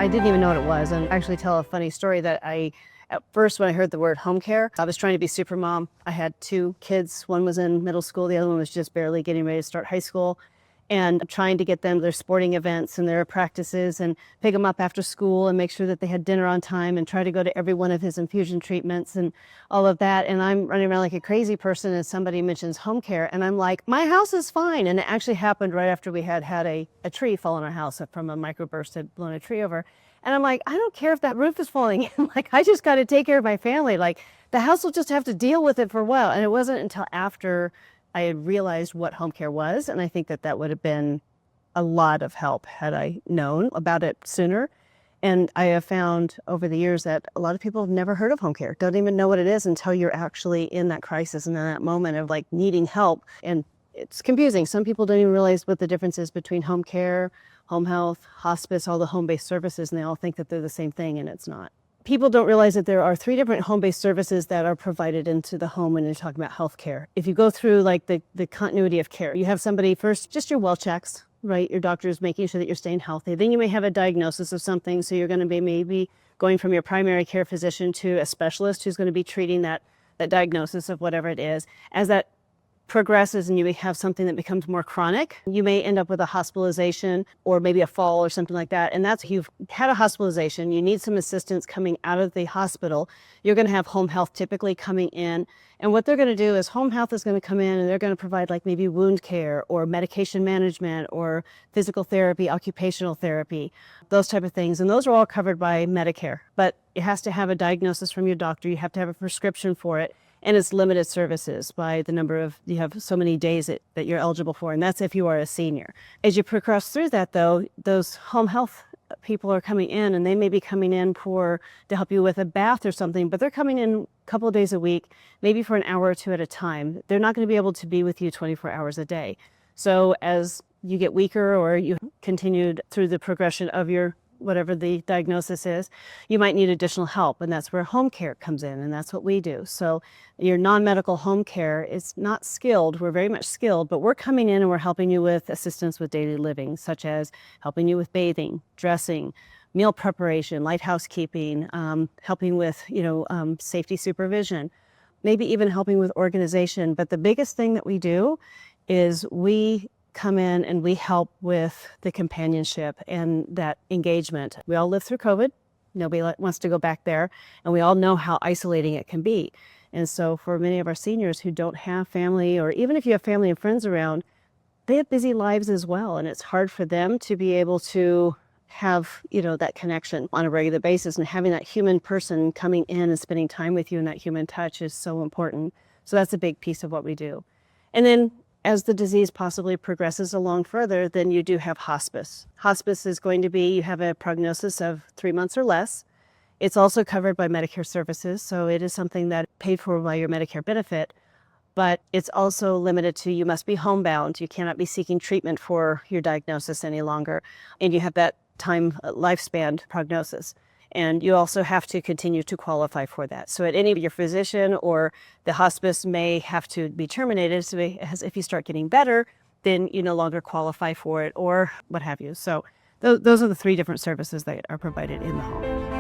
I didn't even know what it was, and actually tell a funny story that at first when I heard the word home care, I was trying to be super mom. I had two kids. One was in middle school, the other one was just barely getting ready to start high school, and trying to get them to their sporting events and their practices and pick them up after school and make sure that they had dinner on time and try to go to every one of his infusion treatments and all of that. And I'm running around like a crazy person and somebody mentions home care and I'm like, my house is fine. And it actually happened right after we had a tree fall on our house from a microburst had blown a tree over. And I'm like, I don't care if that roof is falling in. Like, I just got to take care of my family. Like, the house will just have to deal with it for a while. And it wasn't until after I had realized what home care was, and I think that would have been a lot of help had I known about it sooner. And I have found over the years that a lot of people have never heard of home care, don't even know what it is until you're actually in that crisis and in that moment of like needing help. And it's confusing. Some people don't even realize what the difference is between home care, home health, hospice, all the home-based services, and they all think that they're the same thing, and it's not. People don't realize that there are 3 different home-based services that are provided into the home when you're talking about healthcare. If you go through like the continuity of care, you have somebody first, just your well checks, right? Your doctor is making sure that you're staying healthy. Then you may have a diagnosis of something. So you're going to be maybe going from your primary care physician to a specialist who's going to be treating that diagnosis of whatever it is. As that progresses and you may have something that becomes more chronic, you may end up with a hospitalization or maybe a fall or something like that. And that's, you've had a hospitalization, you need some assistance coming out of the hospital. You're going to have home health typically coming in. And what they're going to do is home health is going to come in and they're going to provide like maybe wound care or medication management or physical therapy, occupational therapy, those type of things. And those are all covered by Medicare, but it has to have a diagnosis from your doctor. You have to have a prescription for it. And it's limited services by the number of, you have so many days that you're eligible for, and that's if you are a senior. As you progress through that though, those home health people are coming in and they may be coming in to help you with a bath or something, but they're coming in a couple of days a week, maybe for an hour or two at a time. They're not going to be able to be with you 24 hours a day. So as you get weaker or you continued through the progression of your whatever the diagnosis is, you might need additional help. And that's where home care comes in. And that's what we do. So your non-medical home care is not skilled. We're very much skilled, but we're coming in and we're helping you with assistance with daily living, such as helping you with bathing, dressing, meal preparation, light housekeeping, helping with, safety supervision, maybe even helping with organization. But the biggest thing that we do is we come in and we help with the companionship and that engagement. We all lived through COVID. Nobody wants to go back there. And we all know how isolating it can be. And so for many of our seniors who don't have family, or even if you have family and friends around, they have busy lives as well. And it's hard for them to be able to have, that connection on a regular basis. And having that human person coming in and spending time with you and that human touch is so important. So that's a big piece of what we do. And then as the disease possibly progresses along further, then you do have hospice. Hospice is going to be, you have a prognosis of 3 months or less. It's also covered by Medicare services, so it is something that paid for by your Medicare benefit, but it's also limited to you must be homebound. You cannot be seeking treatment for your diagnosis any longer, and you have that time lifespan prognosis. And you also have to continue to qualify for that. So at any of your physician or the hospice may have to be terminated. So if you start getting better, then you no longer qualify for it or what have you. So those are the 3 different services that are provided in the home.